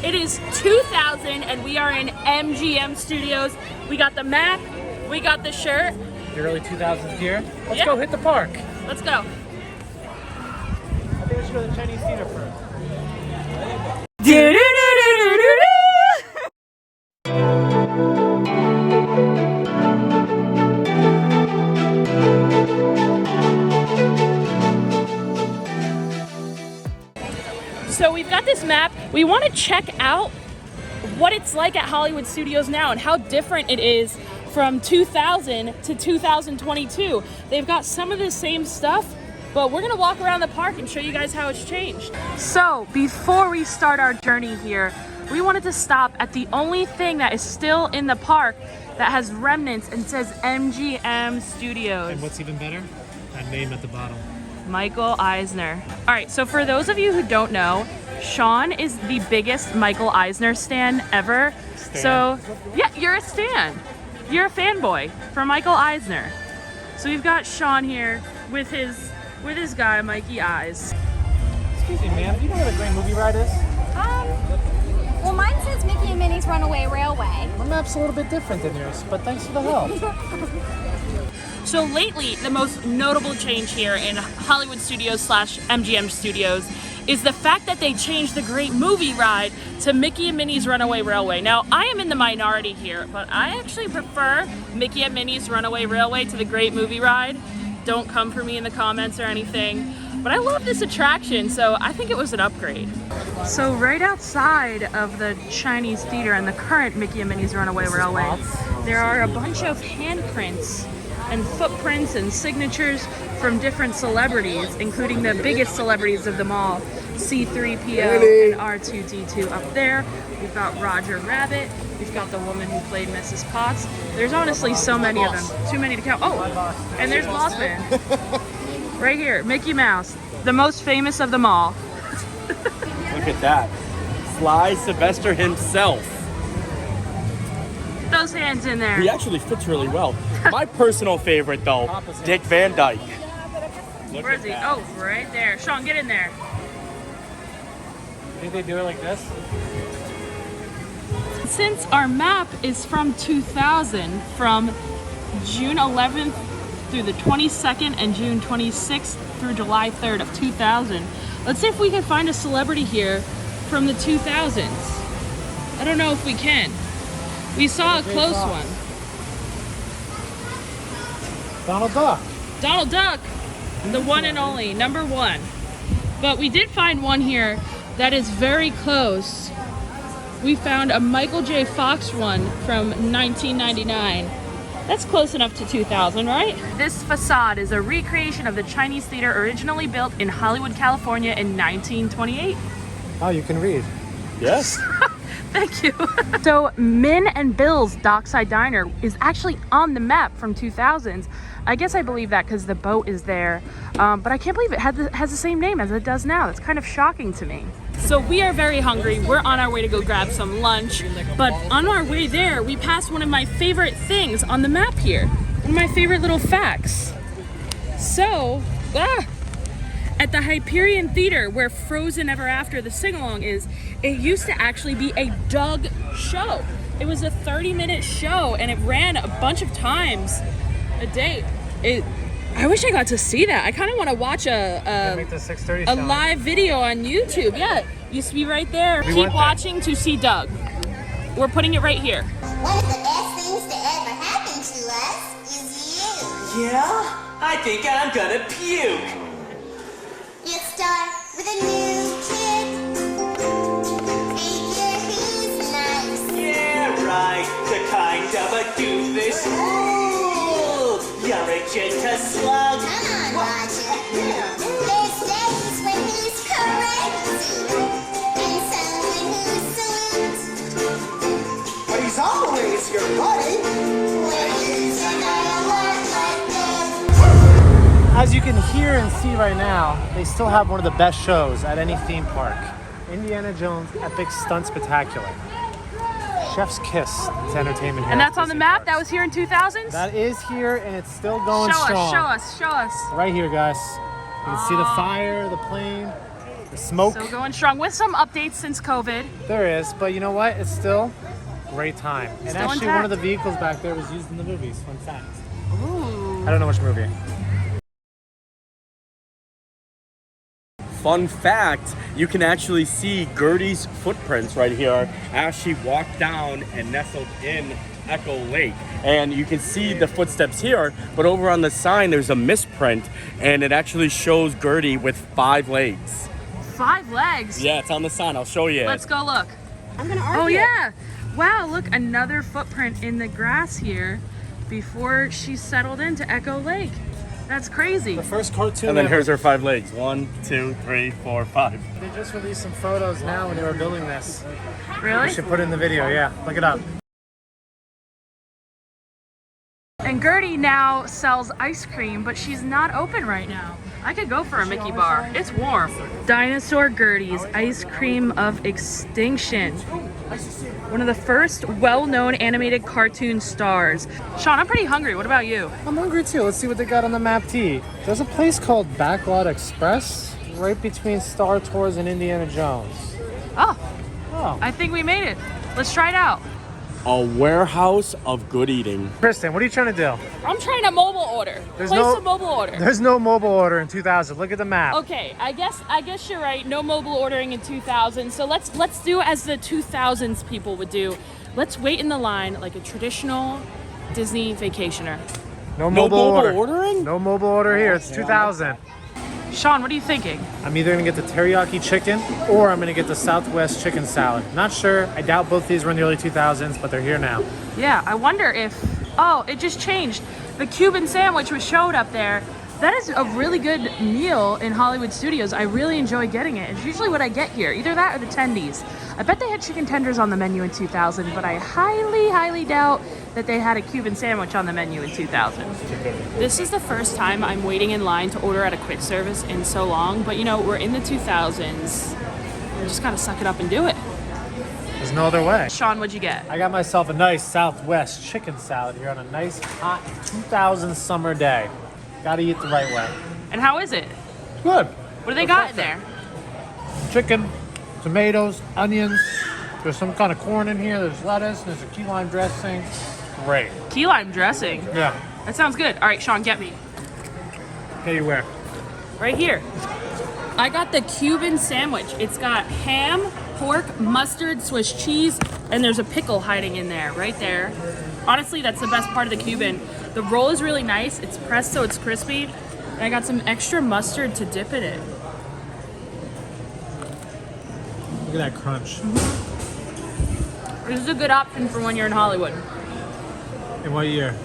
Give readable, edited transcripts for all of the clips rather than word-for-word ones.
It is 2000 and we are in MGM Studios. We got the map, we got the shirt. The early 2000s gear. Let's go hit the park. Let's go. I think we should go to the Chinese theater first. So we've got this map. We want to check out what it's like at Hollywood Studios now and how different it is from 2000 to 2022. They've got some of the same stuff, but we're gonna walk around the park and show you guys how it's changed. So before we start our journey here, we wanted to stop at the only thing that is still in the park that has remnants and says MGM Studios. And what's even better? That name at the bottom. Michael Eisner. All right, so for those of you who don't know, Sean is the biggest Michael Eisner stan ever. Stan. So, yeah, you're a stan. You're a fanboy for Michael Eisner. So we've got Sean here with his guy, Mikey Eyes. Excuse me, ma'am. Do you know what a great movie ride is? Well, mine says Mickey and Minnie's Runaway Railway. My map's a little bit different than yours, but thanks for the help. So lately, the most notable change here in Hollywood Studios / MGM Studios is the fact that they changed the Great Movie Ride to Mickey and Minnie's Runaway Railway. Now, I am in the minority here, but I actually prefer Mickey and Minnie's Runaway Railway to the Great Movie Ride. Don't come for me in the comments or anything. But I love this attraction, so I think it was an upgrade. So right outside of the Chinese theater and the current Mickey and Minnie's Runaway Railway, there are a bunch of handprints and footprints and signatures from different celebrities, including the biggest celebrities of them all, C-3PO and R2-D2 up there. We've got Roger Rabbit. We've got the woman who played Mrs. Potts. There's honestly so many of them. Too many to count. Oh, and there's Boss Man. Right here, Mickey Mouse, the most famous of them all. Look at that. Sly Sylvester himself. Those hands in there. He actually fits really well. My personal favorite, though, Dick Van Dyke. Where is he? Oh, right there. Sean, get in there. Think they do it like this? Since our map is from 2000, from June 11th through the 22nd and June 26th through July 3rd of 2000, let's see if we can find a celebrity here from the 2000s. I don't know if we can. We saw a close one. Donald Duck. Donald Duck, the one and only, number one. But we did find one here that is very close. We found a Michael J. Fox one from 1999. That's close enough to 2000, right? This facade is a recreation of the Chinese theater originally built in Hollywood, California in 1928. Oh, you can read. Yes. Thank you. So Min and Bill's Dockside Diner is actually on the map from 2000s. I guess I believe that because the boat is there, but I can't believe it has the same name as it does now. That's kind of shocking to me. So we are very hungry. We're on our way to go grab some lunch, but on our way there, we passed one of my favorite things on the map here. One of my favorite little facts. So, at the Hyperion Theater, where Frozen Ever After, the sing-along is, it used to actually be a Doug show. It was a 30-minute show, and it ran a bunch of times a day. I wish I got to see that. I kind of want to watch a live video on YouTube. Yeah, it used to be right there. Keep watching to see Doug. We're putting it right here. One of the best things to ever happen to us is you. Yeah? I think I'm gonna puke. You start with a new kid. Figure he's nice. Yeah, right. The kind of a doofus. Ooh, you're just a slug. Come on, Roger. There's days when he's crazy. And some when he's sweet. But he's always your buddy. When he's another one like them. As you can hear and see right now, they still have one of the best shows at any theme park. Indiana Jones Epic Stunt Spectacular. Chef's Kiss. It's entertainment here. And that's on the map? That was here in 2000s? That is here, and it's still going Show strong. us. Right here, guys. You can see the fire, the plane. The smoke. Still going strong with some updates since COVID. There is, but you know what? It's still a great time. And Still actually, intact. one of the vehicles back there was used in the movies. Fun fact. Ooh. I don't know which movie. Fun fact, you can actually see Gertie's footprints right here as she walked down and nestled in Echo Lake. And you can see the footsteps here, but over on the sign there's a misprint and it actually shows Gertie with 5 legs. 5 legs? Yeah, it's on the sign. I'll show you. Let's go look. I'm gonna argue. Oh yeah. Wow, look, another footprint in the grass here before she settled into Echo Lake. That's crazy. The first cartoon And then ever. here's her 5 legs. 1, 2, 3, 4, 5. They just released some photos now when they were building this. Really? We should put it in the video, yeah. Look it up. And Gertie now sells ice cream, but she's not open right now. I could go for a Mickey bar. It's warm. Dinosaur Gertie's Ice Cream of Extinction. One of the first well-known animated cartoon stars. Sean, I'm pretty hungry. What about you? I'm hungry too. Let's see what they got on the map to eat. There's a place called Backlot Express right between Star Tours and Indiana Jones. Oh, Oh. I think we made it. Let's try it out. A warehouse of good eating. Kristen, what are you trying to do? I'm trying to mobile order. There's Place no- a mobile order. There's no mobile order in 2000. Look at the map. Okay, I guess you're right. No mobile ordering in 2000. So let's do as the 2000s people would do. Let's wait in the line like a traditional Disney vacationer. No No mobile mobile order. ordering? No mobile order here. It's 2000. Sean, what are you thinking? I'm either gonna get the teriyaki chicken or I'm gonna get the Southwest chicken salad. Not sure. I doubt both these were in the early 2000s, but they're here now. Yeah, I wonder if, oh, it just changed. The Cuban Sandwich was showed up there. That is a really good meal in Hollywood Studios. I really enjoy getting it. It's usually what I get here, either that or the tendies. I bet they had chicken tenders on the menu in 2000, but I highly, highly doubt that they had a Cuban sandwich on the menu in 2000. This is the first time I'm waiting in line to order at a quick service in so long, but you know, we're in the 2000s. We just gotta suck it up and do it. There's no other way. Sean, what'd you get? I got myself a nice Southwest chicken salad here on a nice hot 2000 summer day. Gotta eat the right way. And how is it? Good. What do they got in there? Chicken, tomatoes, onions. There's some kind of corn in here. There's lettuce. There's a key lime dressing. Great. Key lime dressing. Yeah. That sounds good. All right, Sean, get me. Okay, you where? Right here. I got the Cuban sandwich. It's got ham, pork, mustard, Swiss cheese, and there's a pickle hiding in there, right there. Honestly, that's the best part of the Cuban. The roll is really nice. It's pressed so it's crispy. And I got some extra mustard to dip in it. Look at that crunch. This is a good option for when you're in Hollywood. In what year?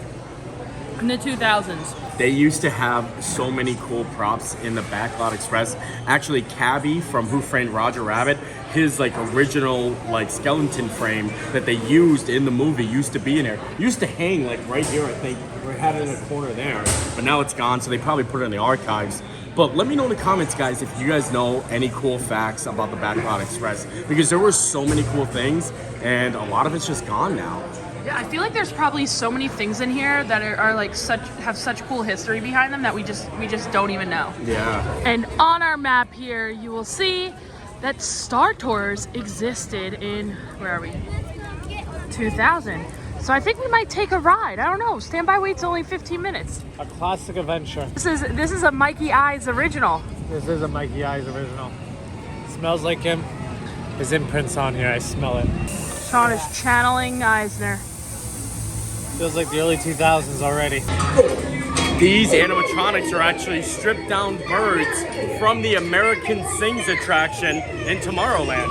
In the 2000s. They used to have so many cool props in the Backlot Express. Actually, Cabby from Who Framed Roger Rabbit, his like original like skeleton frame that they used in the movie used to be in there. Used to hang like right here, I think. We had it in a corner there, but now it's gone, so they probably put it in the archives. But let me know in the comments, guys, if you guys know any cool facts about the Backlot Express, because there were so many cool things, and a lot of it's just gone now. Yeah, I feel like there's probably so many things in here that are like have such cool history behind them that we just don't even know. Yeah. And on our map here, you will see that Star Tours existed in, where are we? 2000. So I think we might take a ride. I don't know. Standby wait's only 15 minutes. A classic adventure. This is a Mikey Eyes original. This is a Mikey Eyes original. Smells like him. His imprint's on here. I smell it. Sean is channeling Eisner. Feels like the early 2000s already. These animatronics are actually stripped down birds from the American Sings attraction in Tomorrowland.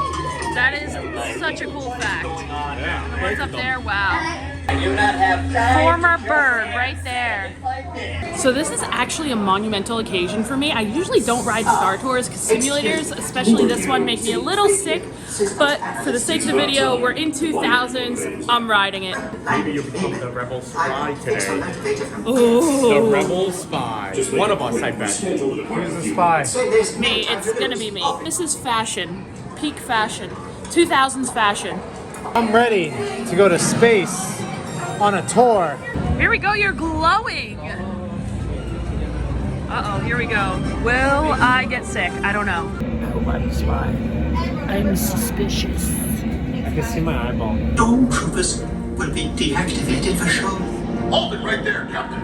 That is such a cool fact. Yeah. What's up there? Wow. I do not have time. Former bird right there. So this is actually a monumental occasion for me. I usually don't ride Star Tours because simulators, especially this one, make me a little sick. But for the sake of the video, we're in 2000s. I'm riding it. Maybe you become the rebel spy today. Oh, The rebel spy. One of us, I bet. Who's the spy? me. It's gonna be me. This is fashion, peak fashion, 2000s fashion. I'm ready to go to space on a tour. Here we go. You're glowing. Uh-oh. Here we go. Will I get sick? I don't know. hope I'm a spy. I'm suspicious. I can see my eyeball. Stormtroopers will be deactivated for sure. Hold it right there, Captain.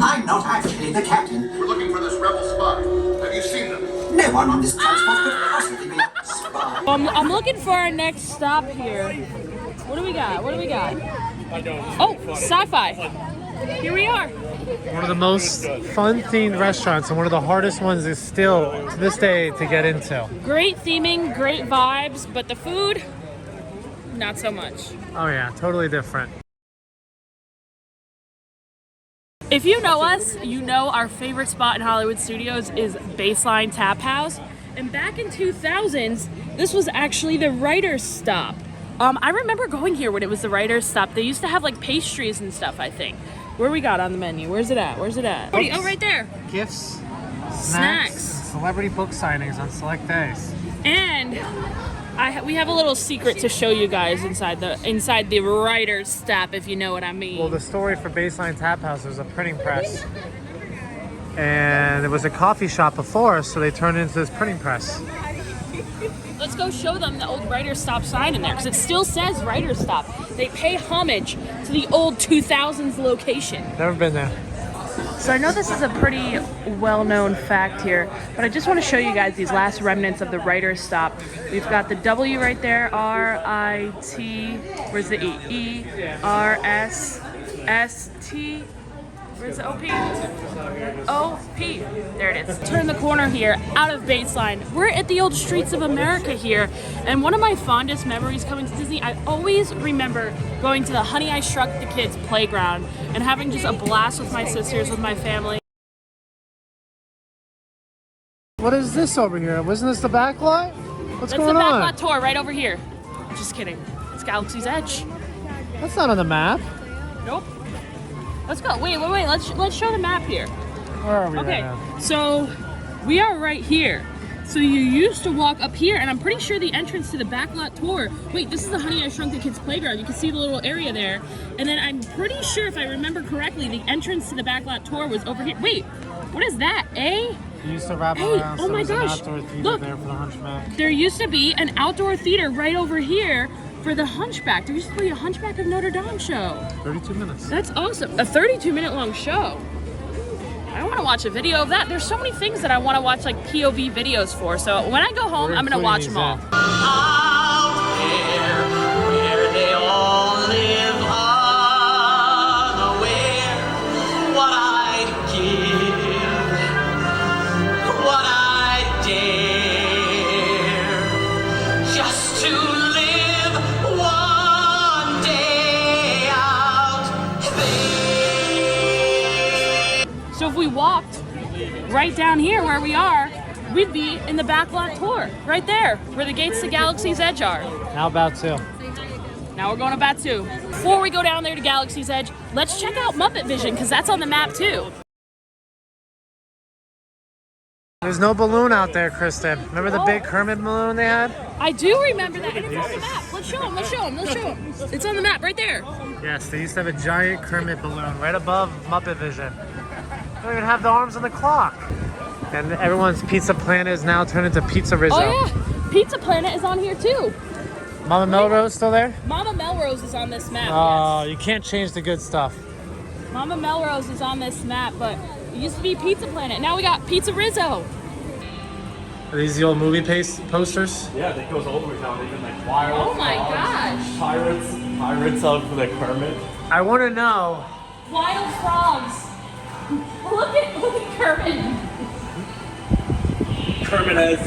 I'm not actually the captain. We're looking for this rebel spy. Have you seen them? No one on this transport could possibly be a spy. I'm looking for our next stop here. What do we got? What do we got? Oh, sci-fi. Here we are. One of the most fun-themed restaurants and one of the hardest ones is still, to this day, to get into. Great theming, great vibes, but the food, not so much. Oh yeah, totally different. If you know us, you know our favorite spot in Hollywood Studios is Baseline Tap House. And back in 2000s, this was actually the writer's stop. I remember going here when it was the writer's stop. They used to have like pastries and stuff, I think. Where we got on the menu? Where's it at? Where's it at? Oh, right there. Gifts, Snacks. celebrity book signings on select days. And we have a little secret to show you guys inside the writer's stop, if you know what I mean. Well, the story for Baseline Tap House was a printing press. And it was a coffee shop before, so they turned it into this printing press. Let's go show them the old Writer's Stop sign in there, because it still says Writer's Stop. They pay homage to the old 2000s location. Never been there. So I know this is a pretty well-known fact here, but I just want to show you guys these last remnants of the Writer's Stop. We've got the W right there, R-I-T, where's the E? E-R-S-S-T. Where's the O-P? O-P. There it is. Turn the corner here, out of Baseline. We're at the old streets of America here, and one of my fondest memories coming to Disney, I always remember going to the Honey, I Shrunk the Kids playground and having just a blast with my sisters, with my family. What is this over here? Wasn't this the Backlot? What's That's going the on? Backlot tour right over here. Just kidding. It's Galaxy's Edge. That's not on the map. Nope. Let's go. Wait. Let's show the map here. Where are we Okay, right now? so we are right here. So you used to walk up here, and I'm pretty sure the entrance to the Backlot tour. Wait, this is the Honey, I Shrunk the Kids playground. You can see the little area there. And then I'm pretty sure, if I remember correctly, the entrance to the Backlot tour was over here. Wait, what is that? You used to wrap Hey, around, oh so my there's gosh, an outdoor theater look. there for the Hunchback. There used to be an outdoor theater right over here for the Hunchback. There used to be a Hunchback of Notre Dame show. 32 minutes. That's awesome. A 32-minute long show. I want to watch a video of that. There's so many things that I want to watch like POV videos for. So when I go home, I'm going to watch them all. Out there where they all live unaware, what I'd give, what I'd dare, just to live one day out there. So if we walked right down here where we are, we'd be in the Backlot tour, right there, where the gates to Galaxy's Edge are. How about two? Now we're going to Batu. Before we go down there to Galaxy's Edge, let's check out Muppet Vision, because that's on the map too. There's no balloon out there, Kristen. Remember the big Kermit balloon they had? I do remember that, and it's on the map. Let's show them, let's show them, let's show them. It's on the map right there. Yes, they used to have a giant Kermit balloon right above Muppet Vision. They don't even have the arms on the clock. And everyone's Pizza Planet is now turned into Pizza Rizzo. Oh yeah, Pizza Planet is on here too. Mama Melrose still there? Mama Melrose is on this map, Oh, you can't change the good stuff. yes. Mama Melrose is on this map, but it used to be Pizza Planet. Now we got Pizza Rizzo. Are these the old movie posters? Yeah, that goes all the way down. Even like Wild Oh my gosh. Pirates of the Kermit. I want to know. Wild Frogs. Look at Kermit. Kermit has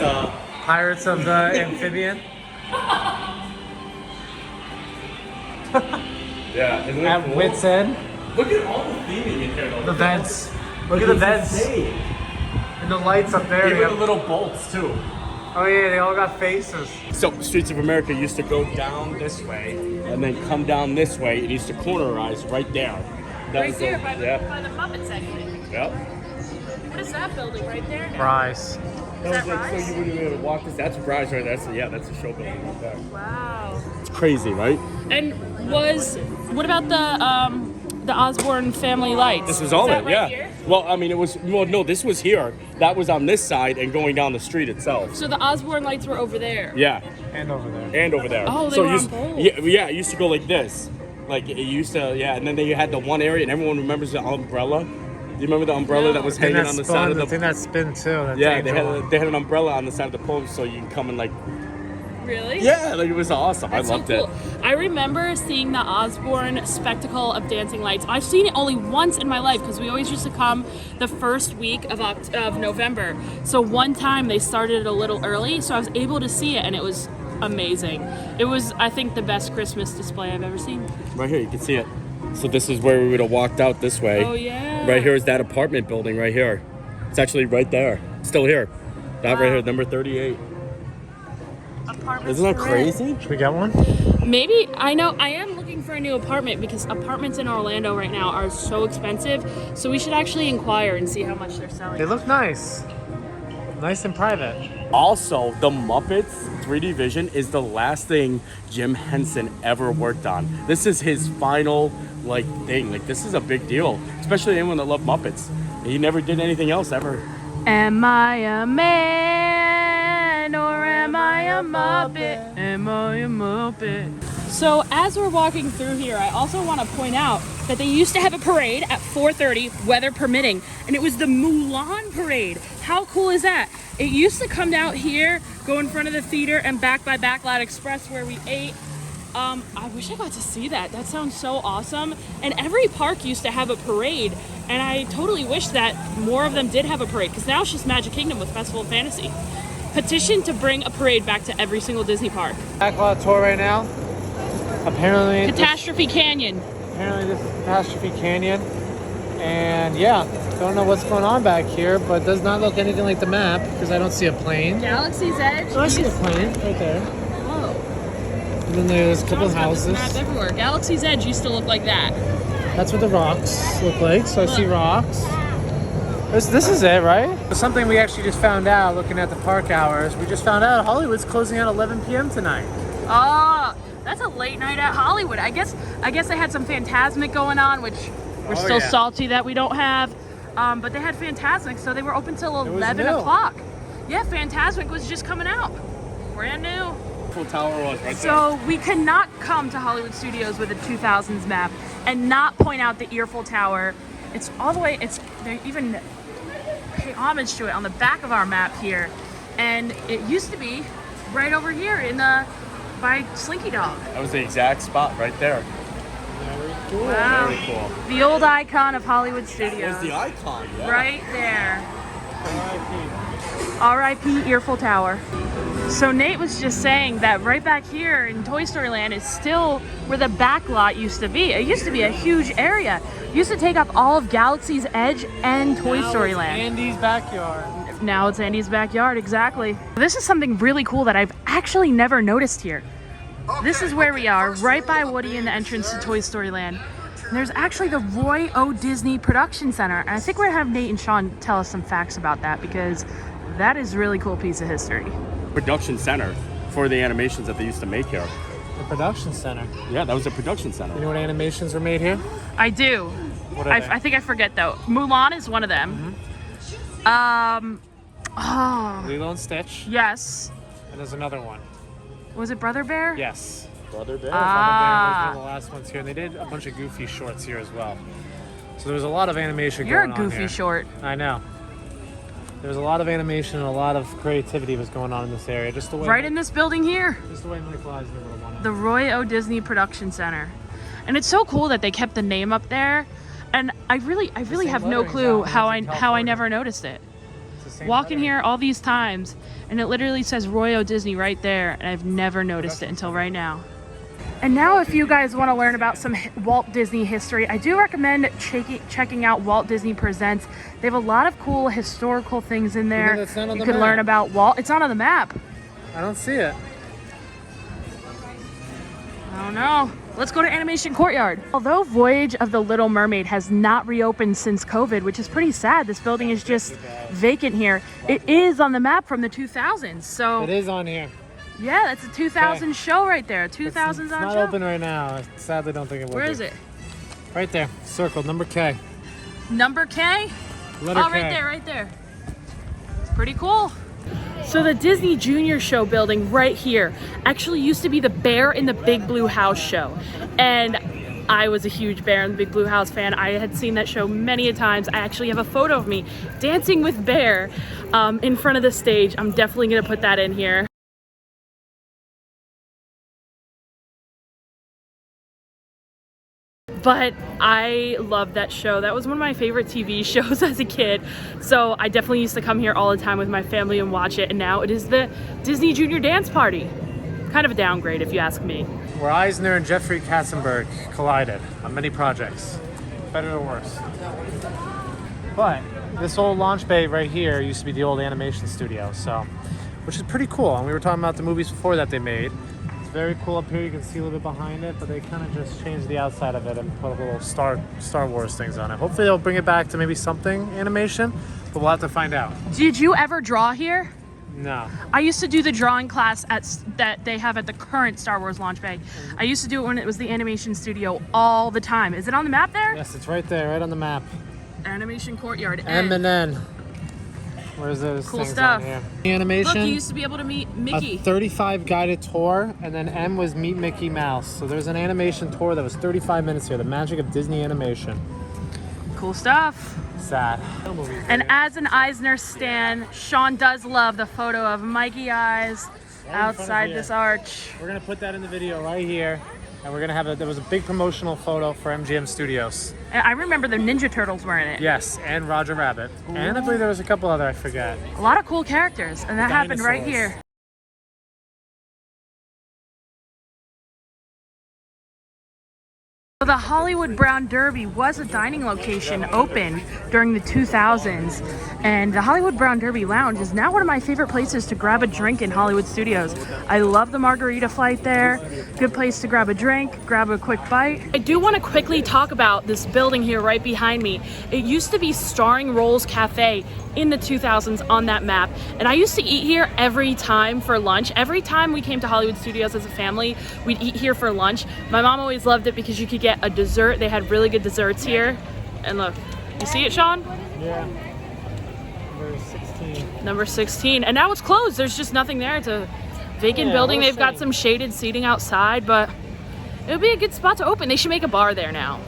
Pirates of the Amphibian. yeah, isn't At it cool? Wits End. Look at all the theming in here though. The vents. Look at the vents. Insane. And the lights up there. Even the little bolts too. Oh yeah, they all got faces. So Streets of America used to go down this way and then come down this way. It used to cornerize right there. That Right was there the- by the yeah. Muppet section. Yep. What is that building right there now? Rise. Is That that was like, Rise? so you wouldn't be able to walk this. That's Rise right there. That's a show building right there. Wow. It's crazy, right? And what about the Osborne family lights? This was Is all that it, right yeah. here? Well, I mean, no, this was here. That was on this side and going down the street itself. So the Osborne lights were over there. Yeah. And over there. And over there. Oh, they so were it on used, both. yeah, it used to go like this. Like, it used to, yeah, and then they had the one area, and everyone remembers the umbrella. Do you remember the umbrella that was hanging on the side of the... The thing that spin too. Yeah, they had an umbrella on the side of the post so you can come and like... Really? Yeah, like it was awesome. That's I loved so cool. it. I remember seeing the Osborne spectacle of dancing lights. I've seen it only once in my life because we always used to come the first week of November. So one time they started it a little early, so I was able to see it, and it was amazing. It was, I think, the best Christmas display I've ever seen. Right here, you can see it. So this is where we would have walked out this way. Oh, yeah. Right here is that apartment building right here. It's actually right there. Still here. That right here, number 38. Isn't that crazy? Should we get one? Maybe. I know. I am looking for a new apartment because apartments in Orlando right now are so expensive. So we should actually inquire and see how much they're selling. They look nice. Nice and private. Also, the Muppets 3D Vision is the last thing Jim Henson ever worked on. This is his final like thing. Like, this is a big deal, especially anyone that loved Muppets. He never did anything else ever. Am I a man or am I a Muppet? Am I a Muppet? So as we're walking through here, I also want to point out that they used to have a parade at 4:30, weather permitting, and it was the Mulan parade. How cool is that? It used to come out here, go in front of the theater, and back by Backlot Express where we ate. I wish I got to see that. That sounds so awesome. And every park used to have a parade, and I totally wish that more of them did have a parade, because now it's just Magic Kingdom with Festival of Fantasy. Petition to bring a parade back to every single Disney park. Backlot tour right now. Apparently Catastrophe Canyon. This is Catastrophe Canyon. And yeah, don't know what's going on back here, but does not look anything like the map because I don't see a plane. Galaxy's Edge. Oh, I see a plane right there. Whoa. And then there's a couple houses. Map everywhere. Galaxy's Edge used to look like that. That's what the rocks look like. So I see rocks. This is it, right? Something we actually just found out looking at the park hours. We just found out Hollywood's closing at 11 p.m. tonight. Oh, that's a late night at Hollywood. I guess they had some Fantasmic going on, which we're still salty that we don't have. But they had Fantasmic, so they were open till 11 o'clock. Yeah, Fantasmic was just coming out. Brand new. Full tower was right there. So we cannot come to Hollywood Studios with a 2000s map and not point out the Earful Tower. It's all the way, they even pay homage to it on the back of our map here. And it used to be right over here by Slinky Dog. That was the exact spot right there. Very cool. Wow. Very cool. The old icon of Hollywood That Studios. was the icon, yeah. Right there. R.I.P. Earful Tower. So Nate was just saying that right back here in Toy Story Land is still where the Backlot used to be. It used to be a huge area. It used to take up all of Galaxy's Edge and Toy Story Land. Andy's backyard. Now it's Andy's backyard, exactly. This is something really cool that I've actually never noticed here. This is where we are, right by Woody in the entrance to Toy Story Land. And there's actually the Roy O. Disney Production Center. And I think we're gonna have Nate and Sean tell us some facts about that because that is a really cool piece of history. Production center for the animations that they used to make here. The production center. Yeah, that was a production center. You know what animations were made here? I do. What are they? I think I forget though. Mulan is one of them. Lilo and Stitch. Yes. And there's another one. Was it Brother Bear? Yes. Brother Bear. Brother Bear was one of the last ones here. And they did a bunch of Goofy shorts here as well. So there was a lot of animation You're going a on Goofy here. short. I know. There was a lot of animation and a lot of creativity was going on in this area. Just the way Right in this building here. Just the way Michael Eisner would have wanted. The Roy O. Disney Production Center. And it's so cool that they kept the name up there. And I really have no lettering's clue out how in I California. never noticed it. It's the same Walking lettering. here all these times, and it literally says Roy O. Disney right there, and I've never noticed it until right now. And now if you guys want to learn about some Walt Disney history, I do recommend checking out Walt Disney Presents. They have a lot of cool historical things in there. that's not on You the could learn map. about Walt. It's not on the map. I don't see it. I don't know. Let's go to Animation Courtyard. Although Voyage of the Little Mermaid has not reopened since COVID, which is pretty sad, this building is just vacant here. It is on the map from the 2000s. So It is on here. yeah, that's a 2000 show right there. 2000s It's on not show. open right now. I sadly don't think it will Where be. is it? Right there. Circled. Number K. Number K? Letter Oh, K. right there. It's pretty cool. So the Disney Junior Show building right here actually used to be the Bear in the Big Blue House show. And I was a huge Bear in the Big Blue House fan. I had seen that show many a times. I actually have a photo of me dancing with Bear in front of the stage. I'm definitely gonna put that in here. But I love that show. That was one of my favorite TV shows as a kid. So I definitely used to come here all the time with my family and watch it. And now it is the Disney Junior Dance Party. Kind of a downgrade if you ask me. Where Eisner and Jeffrey Katzenberg collided on many projects. Better or worse. But this old launch bay right here used to be the old animation studio, so, which is pretty cool. And we were talking about the movies before that they made. It's very cool up here. You can see a little bit behind it, but they kind of just changed the outside of it and put a little Star Wars things on it. Hopefully they'll bring it back to maybe something animation, but we'll have to find out. Did you ever draw here? No. I used to do the drawing class that they have at the current Star Wars launch bay. I used to do it when it was the animation studio all the time. Is it on the map there? Yes, it's right there, right on the map. Animation Courtyard. M and N. Where's those Cool things stuff. on here? Animation. Look, you used to be able to meet Mickey. A 35 guided tour, and then M was Meet Mickey Mouse. So there's an animation tour that was 35 minutes here. The magic of Disney animation. Cool stuff. Sad. And as an Eisner stan, Sean does love the photo of Mikey Eyes outside this arch. We're gonna put that in the video right here, and we're gonna have there was a big promotional photo for MGM Studios. And I remember the Ninja Turtles were in it. Yes, and Roger Rabbit. And I believe there was a couple other, I forgot. A lot of cool characters, and that happened right Dinosaurs. here. So the Hollywood Brown Derby was a dining location open during the 2000s, and the Hollywood Brown Derby Lounge is now one of my favorite places to grab a drink in Hollywood Studios. I love the margarita flight there. Good place to grab a drink, grab a quick bite. I do want to quickly talk about this building here right behind me. It used to be Starring Rolls Cafe in the 2000s on that map, and I used to eat here every time for lunch. Every time we came to Hollywood Studios as a family, we'd eat here for lunch. My mom always loved it because you could get a dessert. They had really good desserts here. And look, you see it, Sean? Yeah. Number 16. Number 16. And now it's closed. There's just nothing there. It's a vacant building. They've got some shaded seating outside, but it would be a good spot to open. They should make a bar there now.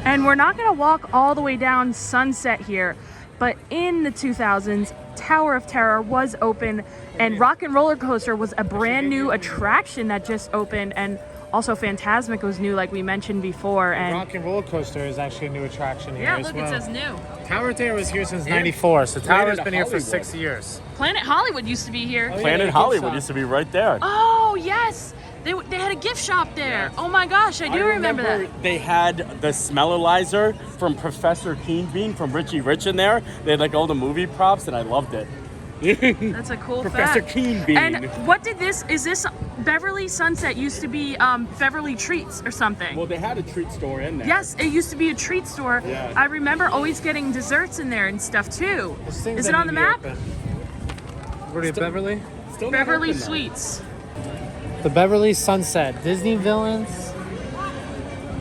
And we're not going to walk all the way down Sunset here, but in the 2000s, Tower of Terror was open, and Rock and Roller Coaster was a brand new attraction that just opened, and also Fantasmic was new, like we mentioned before. And Rock and Roller Coaster is actually a new attraction here yeah, as look, well. it says new. Tower of Terror was here since '94, so Tower's Planet been here for Hollywood. 6 years. Planet Hollywood used to be here. Planet Hollywood used to be right there. Oh, yes. They had a gift shop there. Oh my gosh, I do remember that. They had the smellizer from Professor Keenbean from Richie Rich in there. They had like all the movie props, and I loved it. That's a cool Professor fact. Keenbean. And what did this, is this Beverly Sunset used to be Beverly Treats or something? Well, they had a treat store in there. Yes, it used to be a treat store. Yeah. I remember always getting desserts in there and stuff too. There's things Is that it on the need to be map? open. What are you, Beverly? Still not Beverly open, though. Sweets. The Beverly Sunset. Disney villains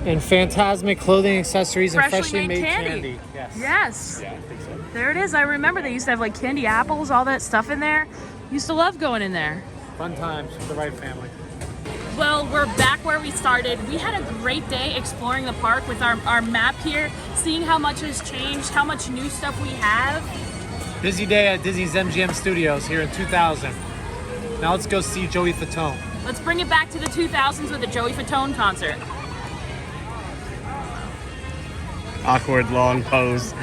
and Fantasmic clothing, accessories, and freshly made candy. Yes. Yes. Yeah, I think so. There it is. I remember they used to have like candy apples, all that stuff in there. Used to love going in there. Fun times with the right family. Well, we're back where we started. We had a great day exploring the park with our map here, seeing how much has changed, how much new stuff we have. Busy day at Disney's MGM Studios here in 2000. Now let's go see Joey Fatone. Let's bring it back to the 2000s with a Joey Fatone concert. Awkward long pose.